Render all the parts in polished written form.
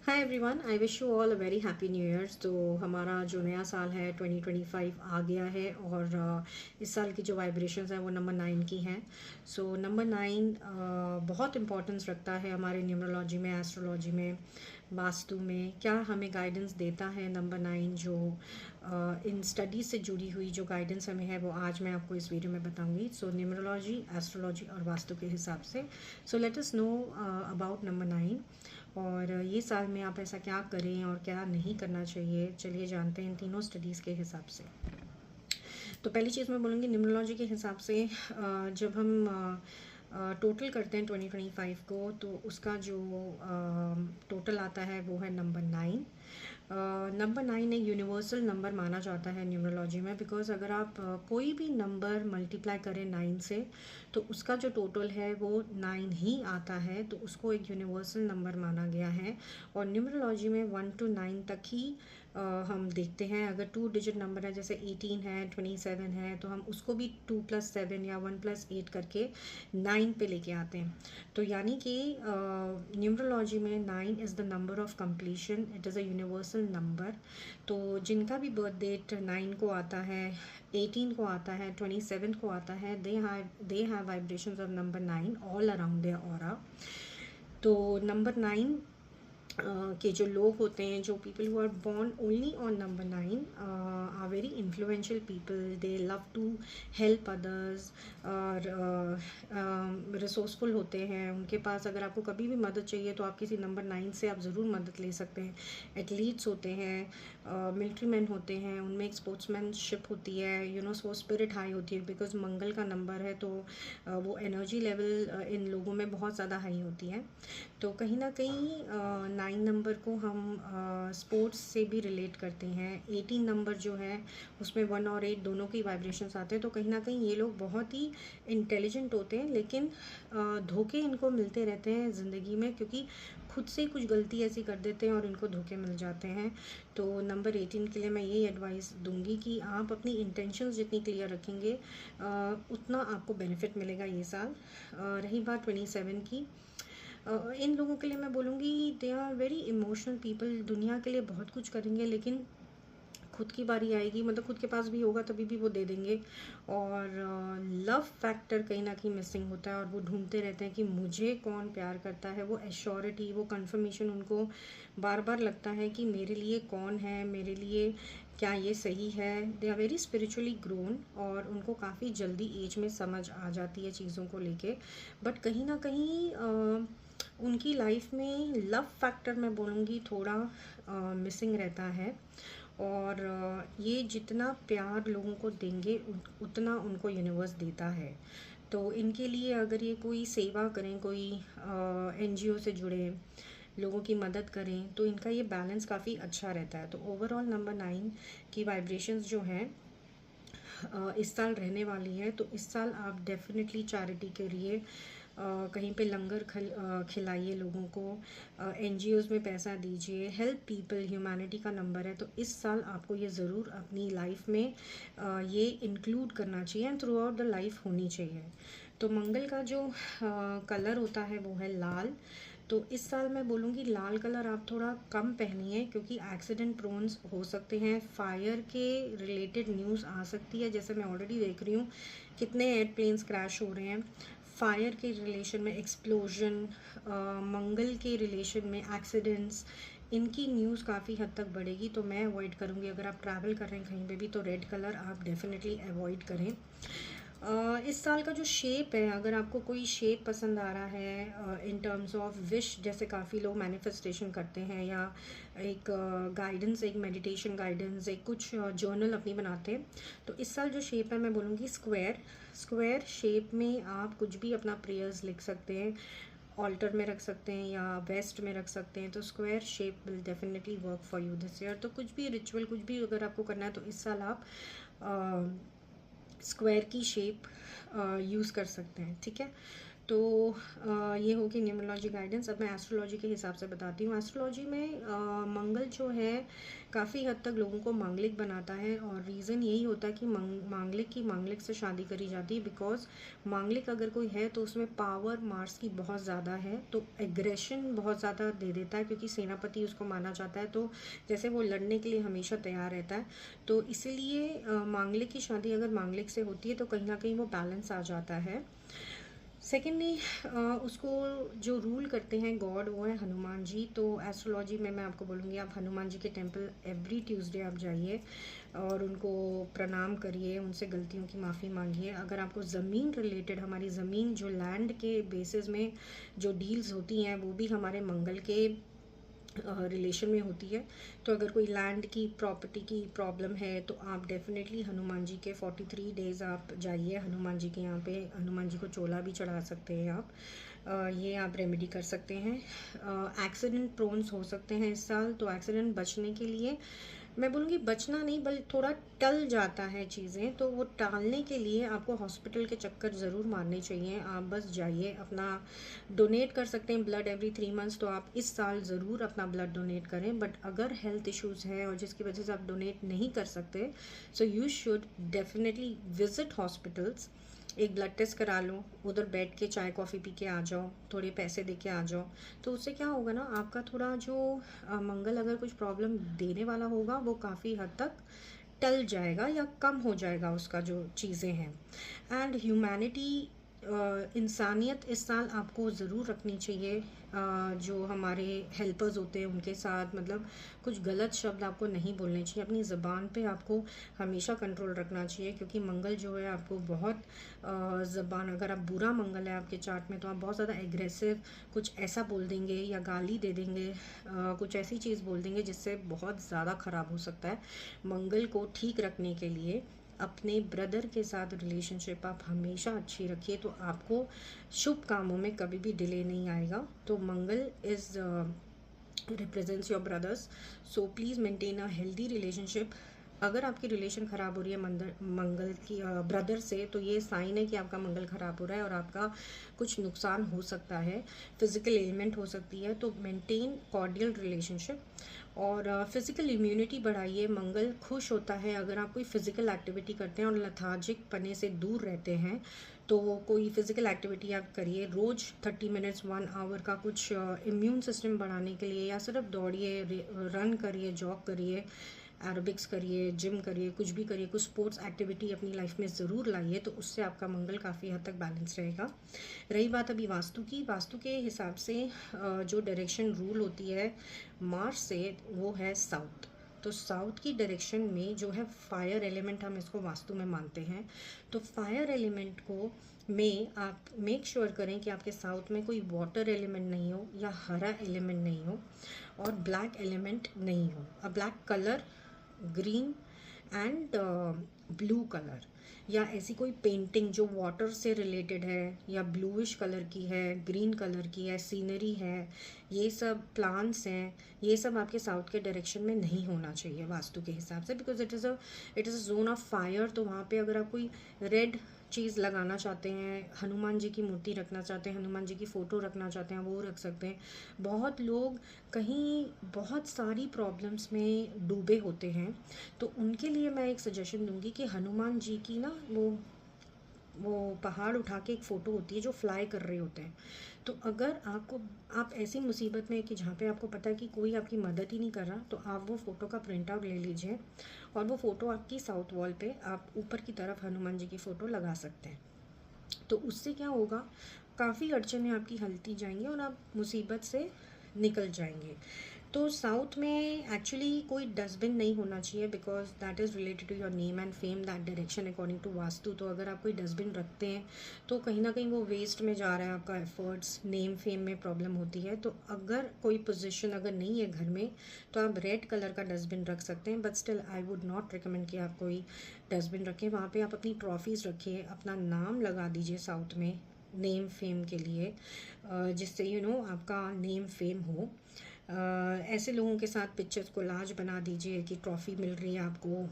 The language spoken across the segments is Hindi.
Hi everyone, I wish you all a very happy new years. तो हमारा जो नया साल है 2025 आ गया है और इस साल की जो वाइब्रेशंस हैं वो नंबर 9 की हैं। सो नंबर 9 बहुत इम्पोर्टेंस रखता है हमारे न्यूमरोलॉजी में, एस्ट्रोलॉजी में, वास्तु में। क्या हमें गाइडेंस देता है नंबर 9 जो इन स्टडीज़ से जुड़ी हुई जो गाइडेंस हमें है वो आज मैं आपको इस वीडियो में बताऊंगी। सो न्यूमरोलॉजी, एस्ट्रोलॉजी और वास्तु के हिसाब से। So let us know about number 9 और ये साल में आप ऐसा क्या करें और क्या नहीं करना चाहिए। चलिए जानते हैं इन तीनों स्टडीज़ के हिसाब से। तो पहली चीज़ मैं बोलूँगी न्यूमरोलॉजी के हिसाब से, जब हम टोटल करते हैं 2025 को तो उसका जो टोटल आता है वो है नंबर 9। नंबर 9 एक यूनिवर्सल नंबर माना जाता है न्यूमरोलॉजी में, बिकॉज अगर आप कोई भी नंबर मल्टीप्लाई करें 9 से तो उसका जो टोटल है वो 9 ही आता है, तो उसको एक यूनिवर्सल नंबर माना गया है। और न्यूमरोलॉजी में 1 to 9 तक ही हम देखते हैं। अगर 2 डिजिट नंबर है जैसे 18 है, 27 है, तो हम उसको भी 2 + 7 या 1 + 8 करके 9 पे लेके आते हैं। तो यानी कि न्यूमरोलॉजी में 9 is the number of completion, it is a universal number. तो जिनका भी बर्थ डेट 9 को आता है, 18 को आता है, 27 को आता है, they have vibrations of number 9 all around their aura. तो नंबर 9 के जो लोग होते हैं, जो people who are born only on number 9 are very influential people. They love to help others और रिसोर्सफुल होते हैं। उनके पास अगर आपको कभी भी मदद चाहिए तो आप किसी नंबर 9 से आप ज़रूर मदद ले सकते हैं। एथलीट्स होते हैं, मिलिट्री मैन होते हैं, उनमें एक स्पोर्ट्समैनशिप होती है, वो स्पिरिट हाई होती है, बिकॉज मंगल का नंबर है तो वो एनर्जी लेवल इन लोगों में बहुत ज़्यादा हाई होती है। तो कहीं ना कहीं 9 नंबर को हम स्पोर्ट्स से भी रिलेट करते हैं। 18 नंबर जो है उसमें 1 और 8 दोनों की वाइब्रेशंस आते हैं। तो कहीं ना कहीं ये लोग बहुत ही इंटेलिजेंट होते हैं, लेकिन धोखे इनको मिलते रहते हैं ज़िंदगी में, क्योंकि खुद से कुछ गलती ऐसी कर देते हैं और इनको धोखे मिल जाते हैं। तो नंबर 18 के लिए मैं यही एडवाइस दूंगी कि आप अपनी इंटेंशंस जितनी क्लियर रखेंगे उतना आपको बेनिफिट मिलेगा ये साल। रही बात 27 की, इन लोगों के लिए मैं बोलूँगी they are very emotional people. दुनिया के लिए बहुत कुछ करेंगे, लेकिन खुद की बारी आएगी, मतलब खुद के पास भी होगा तभी भी वो दे देंगे। और लव फैक्टर कहीं ना कहीं मिसिंग होता है और वो ढूंढते रहते हैं कि मुझे कौन प्यार करता है। वो एश्योरिटी, वो कंफर्मेशन उनको बार बार लगता है कि मेरे लिए कौन है, मेरे लिए क्या ये सही है। They are very spiritually grown और उनको काफ़ी जल्दी एज में समझ आ जाती है चीज़ों को लेके। बट कहीं ना कहीं उनकी लाइफ में लव फैक्टर मैं बोलूँगी थोड़ा मिसिंग रहता है। और ये जितना प्यार लोगों को देंगे उतना उनको यूनिवर्स देता है। तो इनके लिए अगर ये कोई सेवा करें, कोई एनजीओ से जुड़े लोगों की मदद करें, तो इनका ये बैलेंस काफ़ी अच्छा रहता है। तो ओवरऑल नंबर 9 की वाइब्रेशंस जो हैं इस साल रहने वाली है। तो इस साल आप डेफिनेटली चैरिटी के लिए कहीं पे लंगर खिलाइए लोगों को, एनजीओज़ में पैसा दीजिए, हेल्प पीपल। ह्यूमैनिटी का नंबर है, तो इस साल आपको ये ज़रूर अपनी लाइफ में ये इंक्लूड करना चाहिए and through out the life होनी चाहिए। तो मंगल का जो कलर होता है वो है लाल। तो इस साल मैं बोलूँगी लाल कलर आप थोड़ा कम पहनिए, क्योंकि एक्सीडेंट प्रोन्स हो सकते हैं। फायर के रिलेटेड न्यूज़ आ सकती है, जैसे मैं ऑलरेडी देख रही हूँ कितने एयरप्लेन्स क्रैश हो रहे हैं। फायर के रिलेशन में एक्सप्लोजन, मंगल के रिलेशन में एक्सीडेंट्स, इनकी न्यूज़ काफ़ी हद तक बढ़ेगी। तो मैं अवॉइड करूँगी, अगर आप ट्रैवल कर रहे हैं कहीं पे भी तो रेड कलर आप डेफिनेटली अवॉइड करें। इस साल का जो शेप है, अगर आपको कोई शेप पसंद आ रहा है इन टर्म्स ऑफ विश, जैसे काफ़ी लोग मैनिफेस्टेशन करते हैं या एक गाइडेंस, एक मेडिटेशन गाइडेंस, एक कुछ जर्नल अपनी बनाते हैं, तो इस साल जो शेप है मैं बोलूँगी स्क्वायर। स्क्वायर शेप में आप कुछ भी अपना प्रेयर्स लिख सकते हैं, ऑल्टर में रख सकते हैं या वेस्ट में रख सकते हैं। तो square shape will definitely work for you this year. तो कुछ भी रिचुअल, कुछ भी अगर आपको करना है तो इस साल आप स्क्वायर की शेप यूज़ कर सकते हैं, ठीक है। तो ये होगी न्यूमरोलॉजी गाइडेंस। अब मैं एस्ट्रोलॉजी के हिसाब से बताती हूँ। एस्ट्रोलॉजी में मंगल जो है काफ़ी हद तक लोगों को मांगलिक बनाता है, और रीज़न यही होता है कि मांगलिक से शादी करी जाती है, बिकॉज मांगलिक अगर कोई है तो उसमें पावर मार्स की बहुत ज़्यादा है, तो एग्रेशन बहुत ज़्यादा दे देता है, क्योंकि सेनापति उसको माना जाता है, तो जैसे वो लड़ने के लिए हमेशा तैयार रहता है। तो इसीलिए मांगलिक की शादी अगर मांगलिक से होती है तो कहीं ना कहीं वो बैलेंस आ जाता है। सेकेंडली उसको जो रूल करते हैं गॉड, वो है हनुमान जी। तो एस्ट्रोलॉजी में मैं आपको बोलूँगी, आप हनुमान जी के टेंपल एवरी ट्यूसडे आप जाइए और उनको प्रणाम करिए, उनसे गलतियों की माफ़ी मांगिए। अगर आपको ज़मीन रिलेटेड, हमारी ज़मीन जो लैंड के बेसिस में जो डील्स होती हैं वो भी हमारे मंगल के रिलेशन में होती है, तो अगर कोई लैंड की प्रॉपर्टी की प्रॉब्लम है तो आप डेफिनेटली हनुमान जी के 43 डेज़ आप जाइए हनुमान जी के यहाँ पे। हनुमान जी को चोला भी चढ़ा सकते हैं आप, ये आप रेमेडी कर सकते हैं। एक्सीडेंट प्रोन्स हो सकते हैं इस साल, तो एक्सीडेंट बचने के लिए मैं बोलूँगी, बचना नहीं बल्कि थोड़ा टल जाता है चीज़ें, तो वो टालने के लिए आपको हॉस्पिटल के चक्कर ज़रूर मारने चाहिए। आप बस जाइए, अपना डोनेट कर सकते हैं ब्लड एवरी 3 मंथ्स, तो आप इस साल ज़रूर अपना ब्लड डोनेट करें। बट अगर हेल्थ इश्यूज़ हैं और जिसकी वजह से आप डोनेट नहीं कर सकते, so you should definitely visit hospitals, एक ब्लड टेस्ट करा लो, उधर बैठ के चाय कॉफ़ी पी के आ जाओ, थोड़े पैसे दे के आ जाओ। तो उससे क्या होगा ना, आपका थोड़ा जो मंगल अगर कुछ प्रॉब्लम देने वाला होगा वो काफ़ी हद तक टल जाएगा या कम हो जाएगा उसका जो चीज़ें हैं। एंड ह्यूमैनिटी, इंसानियत इस साल आपको ज़रूर रखनी चाहिए। जो हमारे हेल्पर्स होते हैं उनके साथ, मतलब कुछ गलत शब्द आपको नहीं बोलने चाहिए। अपनी ज़बान पे आपको हमेशा कंट्रोल रखना चाहिए, क्योंकि मंगल जो है आपको बहुत ज़बान, अगर आप बुरा मंगल है आपके चार्ट में तो आप बहुत ज़्यादा एग्रेसिव कुछ ऐसा बोल देंगे या गाली दे देंगे, कुछ ऐसी चीज़ बोल देंगे जिससे बहुत ज़्यादा ख़राब हो सकता है। मंगल को ठीक रखने के लिए अपने ब्रदर के साथ रिलेशनशिप आप हमेशा अच्छी रखिए, तो आपको शुभ कामों में कभी भी डिले नहीं आएगा। तो Mangal is represents your brothers, so please maintain a healthy relationship. अगर आपकी रिलेशन ख़राब हो रही है मंगल की ब्रदर से, तो ये साइन है कि आपका मंगल ख़राब हो रहा है और आपका कुछ नुकसान हो सकता है, फिज़िकल एलिमेंट हो सकती है। तो मेंटेन कॉर्डियल रिलेशनशिप और फिज़िकल इम्यूनिटी बढ़ाइए। मंगल खुश होता है अगर आप कोई फ़िज़िकल एक्टिविटी करते हैं और लथार्जिक पने से दूर रहते हैं, तो कोई फ़िज़िकल एक्टिविटी आप करिए रोज़ 30 मिनट्स 1 आवर का, कुछ इम्यून सिस्टम बढ़ाने के लिए, या सिर्फ दौड़िए, रन करिए, जॉग करिए, एरोबिक्स करिए, जिम करिए, कुछ भी करिए, कुछ स्पोर्ट्स एक्टिविटी अपनी लाइफ में ज़रूर लाइए, तो उससे आपका मंगल काफ़ी हद तक बैलेंस रहेगा। रही बात अभी वास्तु की, वास्तु के हिसाब से जो डायरेक्शन रूल होती है मार्स से, वो है साउथ। तो साउथ की डायरेक्शन में जो है फायर एलिमेंट, हम इसको वास्तु में मानते हैं, तो फायर एलिमेंट को में आप मेक श्योर करें कि आपके साउथ में कोई वाटर एलिमेंट नहीं हो, या हरा एलिमेंट नहीं हो, और ब्लैक एलिमेंट नहीं हो। अ black colour, green and blue colour, या ऐसी कोई पेंटिंग जो वाटर से रिलेटेड है या ब्लूइश कलर की है, ग्रीन कलर की है, सीनरी है, ये सब प्लांट्स हैं, ये सब आपके साउथ के डायरेक्शन में नहीं होना चाहिए वास्तु के हिसाब से, because it is a zone of fire. तो वहाँ पे अगर आप कोई रेड चीज़ लगाना चाहते हैं, हनुमान जी की मूर्ति रखना चाहते हैं, हनुमान जी की फ़ोटो रखना चाहते हैं, वो रख सकते हैं। बहुत लोग कहीं बहुत सारी प्रॉब्लम्स में डूबे होते हैं, तो उनके लिए मैं एक सजेशन दूंगी कि हनुमान जी की ना वो पहाड़ उठा के एक फ़ोटो होती है जो फ्लाई कर रहे होते हैं। तो अगर आप ऐसी मुसीबत में कि जहाँ पे आपको पता है कि कोई आपकी मदद ही नहीं कर रहा, तो आप वो फ़ोटो का प्रिंट आउट ले लीजिए और वो फ़ोटो आपकी साउथ वॉल पे आप ऊपर की तरफ हनुमान जी की फ़ोटो लगा सकते हैं। तो उससे क्या होगा, काफ़ी अड़चनें आपकी हलती जाएंगी और आप मुसीबत से निकल जाएंगे। तो साउथ में एक्चुअली कोई डस्टबिन नहीं होना चाहिए, because that is related to your name and fame, that direction according to vastu. तो अगर आप कोई डस्टबिन रखते हैं तो कहीं ना कहीं वो वेस्ट में जा रहा है, आपका एफर्ट्स, नेम फेम में प्रॉब्लम होती है। तो अगर कोई पोजीशन अगर नहीं है घर में, तो आप रेड कलर का डस्टबिन रख सकते हैं, but still I would not recommend कि आप कोई डस्टबिन रखें। वहाँ पे आप अपनी ट्रॉफीज़ रखिए, अपना नाम लगा दीजिए साउथ में नेम फेम के लिए, जिससे आपका नेम फेम हो। ऐसे लोगों के साथ पिक्चर्स कोलाज बना दीजिए कि ट्रॉफ़ी मिल रही है आपको,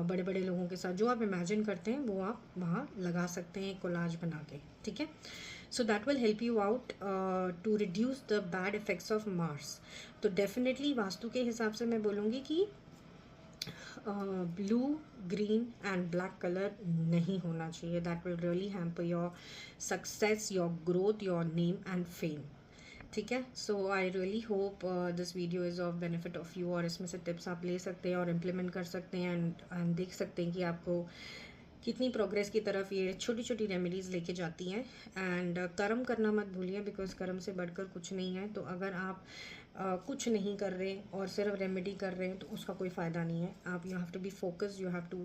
बड़े बड़े लोगों के साथ जो आप इमेजिन करते हैं वो आप वहाँ लगा सकते हैं कोलाज बना के, ठीक है। So that will help you out to reduce the bad effects of Mars. तो डेफिनेटली वास्तु के हिसाब से मैं बोलूँगी कि blue, green and black colour नहीं होना चाहिए। That will really hamper your success, your growth, your name and fame. ठीक है, so I really hope this video is of benefit of you, और इसमें से टिप्स आप ले सकते हैं और इम्प्लीमेंट कर सकते हैं एंड देख सकते हैं कि आपको कितनी प्रोग्रेस की तरफ ये छोटी छोटी रेमेडीज़ लेके जाती हैं। एंड कर्म करना मत भूलिए, बिकॉज कर्म से बढ़कर कुछ नहीं है। तो अगर आप कुछ नहीं कर रहे और सिर्फ रेमेडी कर रहे हैं तो उसका कोई फ़ायदा नहीं है। आप you have to be focused, you have to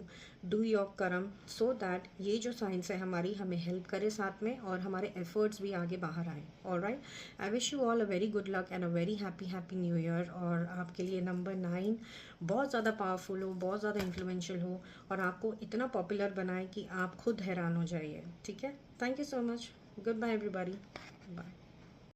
do your karma, so that ये जो साइंस है हमारी हमें हेल्प करे साथ में, और हमारे एफर्ट्स भी आगे बाहर आए। Alright, I wish you all a very good luck and a very happy new year. और आपके लिए नंबर 9 बहुत ज़्यादा पावरफुल हो, बहुत ज़्यादा इन्फ्लुएंशियल हो, और आपको इतना पॉपुलर बनाए कि आप खुद हैरान हो जाइए। ठीक है, thank you so much, goodbye everybody, bye.